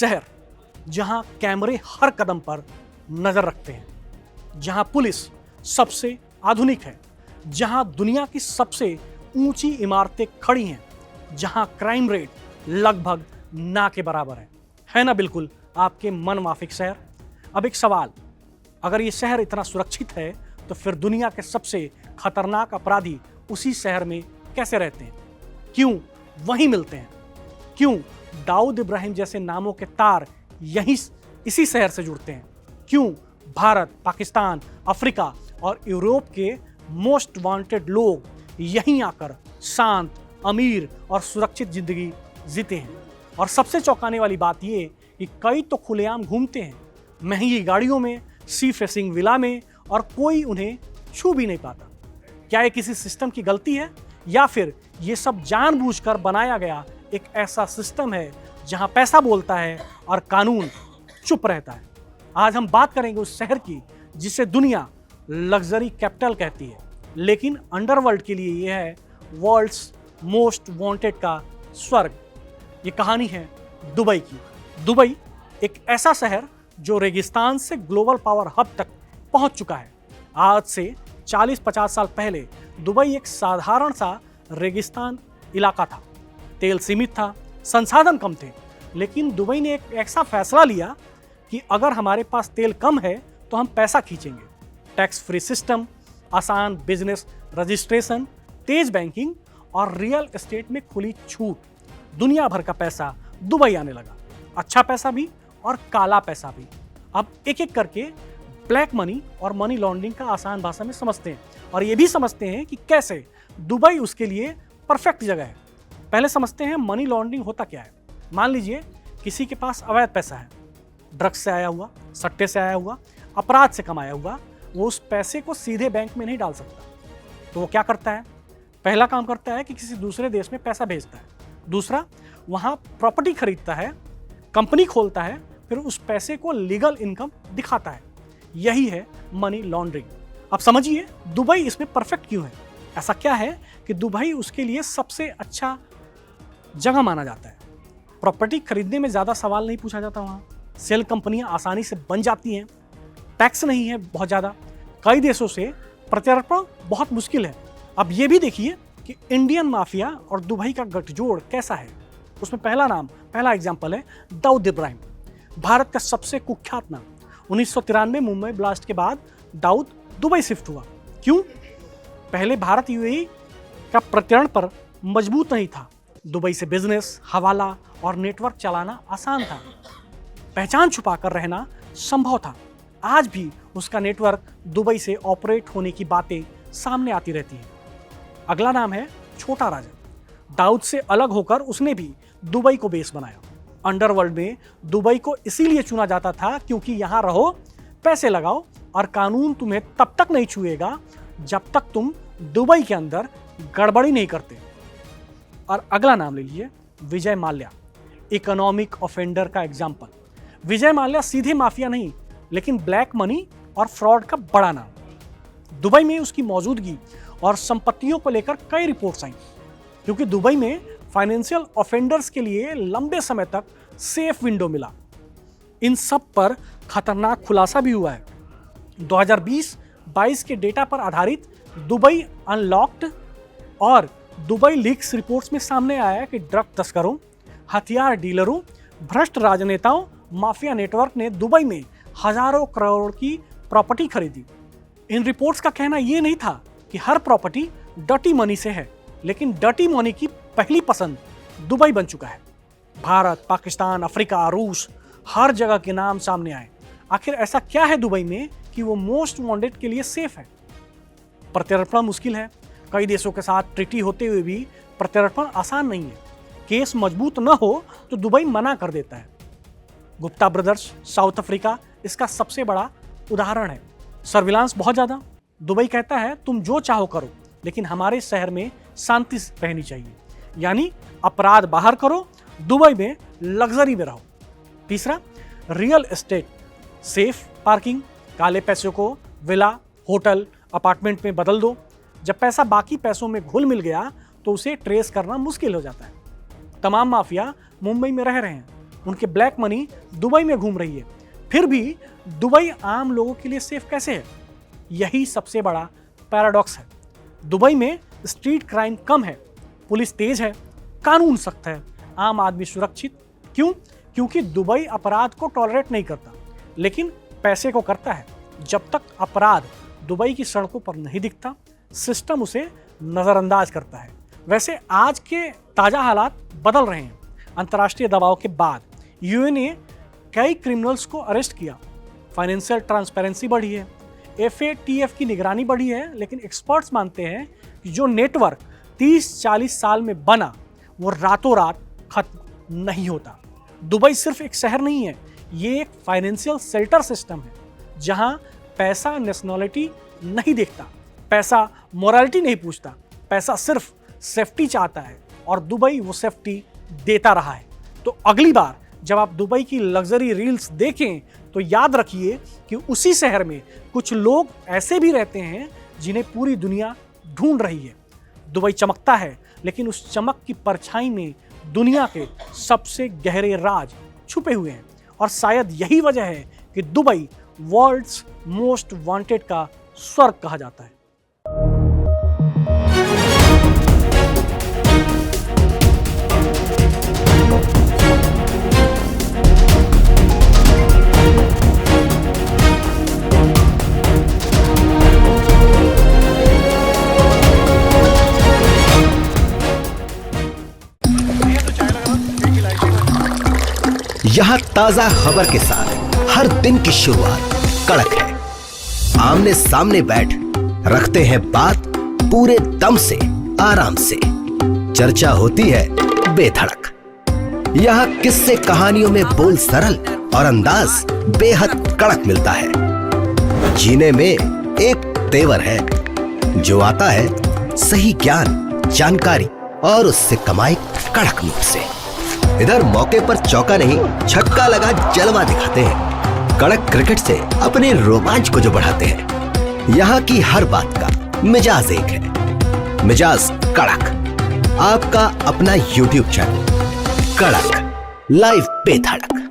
शहर जहां कैमरे हर कदम पर नजर रखते हैं, जहां पुलिस सबसे आधुनिक है, जहां दुनिया की सबसे ऊंची इमारतें खड़ी हैं, जहां क्राइम रेट लगभग ना के बराबर है ना बिल्कुल आपके मन माफिक शहर। अब एक सवाल, अगर ये शहर इतना सुरक्षित है तो फिर दुनिया के सबसे खतरनाक अपराधी उसी शहर में कैसे रहते हैं? क्यों वहीं मिलते हैं? क्यों दाऊद इब्राहिम जैसे नामों के तार यहीं इसी शहर से जुड़ते हैं? क्यों भारत, पाकिस्तान, अफ्रीका और यूरोप के मोस्ट वांटेड लोग यहीं आकर शांत, अमीर और सुरक्षित जिंदगी जीते हैं? और सबसे चौंकाने वाली बात ये कि कई तो खुलेआम घूमते हैं महंगी गाड़ियों में, सी फेसिंग विला में, और कोई उन्हें छू भी नहीं पाता। क्या ये किसी सिस्टम की गलती है या फिर ये सब जानबूझकर बनाया गया एक ऐसा सिस्टम है जहां पैसा बोलता है और कानून चुप रहता है? आज हम बात करेंगे उस शहर की जिसे दुनिया लग्जरी कैपिटल कहती है, लेकिन अंडरवर्ल्ड के लिए यह है वर्ल्ड्स मोस्ट वांटेड का स्वर्ग। ये कहानी है दुबई की। दुबई एक ऐसा शहर जो रेगिस्तान से ग्लोबल पावर हब तक पहुंच चुका है। आज से 40-50 साल पहले दुबई एक साधारण सा रेगिस्तान इलाका था। तेल सीमित था, संसाधन कम थे, लेकिन दुबई ने एक ऐसा फैसला लिया कि अगर हमारे पास तेल कम है तो हम पैसा खींचेंगे। टैक्स फ्री सिस्टम, आसान बिजनेस रजिस्ट्रेशन, तेज बैंकिंग और रियल एस्टेट में खुली छूट, दुनिया भर का पैसा दुबई आने लगा। अच्छा पैसा भी और काला पैसा भी। अब एक एक करके ब्लैक मनी और मनी लॉन्ड्रिंग का आसान भाषा में समझते हैं, और ये भी समझते हैं कि कैसे दुबई उसके लिए परफेक्ट जगह है। पहले समझते हैं मनी लॉन्ड्रिंग होता क्या है। मान लीजिए किसी के पास अवैध पैसा है, ड्रग्स से आया हुआ, सट्टे से आया हुआ, अपराध से कमाया हुआ, वो उस पैसे को सीधे बैंक में नहीं डाल सकता। तो वो क्या करता है? पहला काम करता है कि किसी दूसरे देश में पैसा भेजता है। दूसरा, वहाँ प्रॉपर्टी खरीदता है, कंपनी खोलता है, फिर उस पैसे को लीगल इनकम दिखाता है। यही है मनी लॉन्ड्रिंग। अब समझिए दुबई इसमें परफेक्ट क्यों है। ऐसा क्या है कि दुबई उसके लिए सबसे अच्छा जगह माना जाता है। प्रॉपर्टी खरीदने में ज़्यादा सवाल नहीं पूछा जाता वहाँ, सेल कंपनियाँ आसानी से बन जाती हैं, टैक्स नहीं है बहुत ज़्यादा, कई देशों से प्रत्यर्पण बहुत मुश्किल है। अब ये भी देखिए कि इंडियन माफिया और दुबई का गठजोड़ कैसा है। उसमें पहला एग्जाम्पल है दाऊद इब्राहिम, भारत का सबसे कुख्यात नाम। 1993 मुंबई ब्लास्ट के बाद दाऊद दुबई शिफ्ट हुआ। क्यों? पहले भारत यूएई का प्रत्यर्पण पर मजबूत नहीं था। दुबई से बिजनेस, हवाला और नेटवर्क चलाना आसान था, पहचान छुपाकर रहना संभव था। आज भी उसका नेटवर्क दुबई से ऑपरेट होने की बातें सामने आती रहती हैं। अगला नाम है छोटा राजा। दाऊद से अलग होकर उसने भी दुबई को बेस बनाया। अंडरवर्ल्ड में दुबई को इसीलिए चुना जाता था क्योंकि यहाँ रहो, पैसे लगाओ और कानून तुम्हें तब तक नहीं छुएगा जब तक तुम दुबई के अंदर गड़बड़ी नहीं करते। और अगला नाम ले लीजिए विजय माल्या, इकोनॉमिक ऑफेंडर का एग्जाम्पल। विजय माल्या सीधे माफिया नहीं, लेकिन ब्लैक मनी और फ्रॉड का बड़ा नाम। दुबई में उसकी मौजूदगी और संपत्तियों को लेकर कई रिपोर्ट्स आई, क्योंकि दुबई में फाइनेंशियल ऑफेंडर्स के लिए लंबे समय तक सेफ विंडो मिला। इन सब पर खतरनाक खुलासा भी हुआ है। 2020-22 के डेटा पर आधारित दुबई अनलॉक्ड और दुबई लीक्स रिपोर्ट्स में सामने आया कि ड्रग तस्करों, हथियार डीलरों, भ्रष्ट राजनेताओं, माफिया नेटवर्क ने दुबई में हजारों करोड़ की प्रॉपर्टी खरीदी। इन रिपोर्ट्स का कहना यह नहीं था कि हर प्रॉपर्टी डर्टी मनी से है, लेकिन डर्टी मनी की पहली पसंद दुबई बन चुका है। भारत, पाकिस्तान, अफ्रीका, रूस, हर जगह के नाम सामने आए। आखिर ऐसा क्या है दुबई में कि वो मोस्ट वांटेड के लिए सेफ है? प्रत्यर्पण मुश्किल है। कई देशों के साथ ट्रीटी होते हुए भी प्रत्यर्पण आसान नहीं है। केस मजबूत न हो तो दुबई मना कर देता है। गुप्ता ब्रदर्स, साउथ अफ्रीका इसका सबसे बड़ा उदाहरण है। सर्विलांस बहुत ज़्यादा। दुबई कहता है तुम जो चाहो करो, लेकिन हमारे शहर में शांति रहनी चाहिए। यानी अपराध बाहर करो, दुबई में लग्जरी में रहो। तीसरा, रियल एस्टेट, सेफ पार्किंग, काले पैसों को विला, होटल, अपार्टमेंट में बदल दो। जब पैसा बाकी पैसों में घुल मिल गया तो उसे ट्रेस करना मुश्किल हो जाता है। तमाम माफिया मुंबई में रह रहे हैं, उनके ब्लैक मनी दुबई में घूम रही है, फिर भी दुबई आम लोगों के लिए सेफ कैसे है? यही सबसे बड़ा पैराडॉक्स है। दुबई में स्ट्रीट क्राइम कम है, पुलिस तेज है, कानून सख्त है, आम आदमी सुरक्षित। क्यों? क्योंकि दुबई अपराध को टॉलरेट नहीं करता, लेकिन पैसे को करता है। जब तक अपराध दुबई की सड़कों पर नहीं दिखता, सिस्टम उसे नजरअंदाज करता है। वैसे आज के ताजा हालात बदल रहे हैं। अंतर्राष्ट्रीय दबाव के बाद यूएन ने कई क्रिमिनल्स को अरेस्ट किया, फाइनेंशियल ट्रांसपेरेंसी बढ़ी है, एफएटीएफ की निगरानी बढ़ी है, लेकिन एक्सपर्ट्स मानते हैं कि जो नेटवर्क 30-40 साल में बना वो रातों रात खत्म नहीं होता। दुबई सिर्फ एक शहर नहीं है, ये एक फाइनेंशियल शेल्टर सिस्टम है जहां पैसा नेशनलिटी नहीं देखता, पैसा मोरालिटी नहीं पूछता, पैसा सिर्फ सेफ्टी चाहता है और दुबई वो सेफ्टी देता रहा है। तो अगली बार जब आप दुबई की लग्जरी रील्स देखें तो याद रखिए कि उसी शहर में कुछ लोग ऐसे भी रहते हैं जिन्हें पूरी दुनिया ढूंढ रही है। दुबई चमकता है, लेकिन उस चमक की परछाई में दुनिया के सबसे गहरे राज छुपे हुए हैं और शायद यही वजह है कि दुबई वर्ल्ड्स मोस्ट वांटेड का स्वर्ग कहा जाता है। यहाँ ताजा खबर के साथ हर दिन की शुरुआत कड़क है। आमने सामने बैठ रखते हैं बात पूरे दम से, आराम से। चर्चा होती है बेधड़क। यहाँ किस्से कहानियों में बोल सरल और अंदाज बेहद कड़क मिलता है। जीने में एक तेवर है जो आता है सही ज्ञान, जानकारी और उससे कमाई कड़क नोट से। इधर मौके पर चौका नहीं, छक्का लगा जलवा दिखाते हैं। कड़क क्रिकेट से अपने रोमांच को जो बढ़ाते हैं। यहाँ की हर बात का मिजाज एक है, मिजाज कड़क। आपका अपना YouTube चैनल कड़क, लाइव बेधड़क।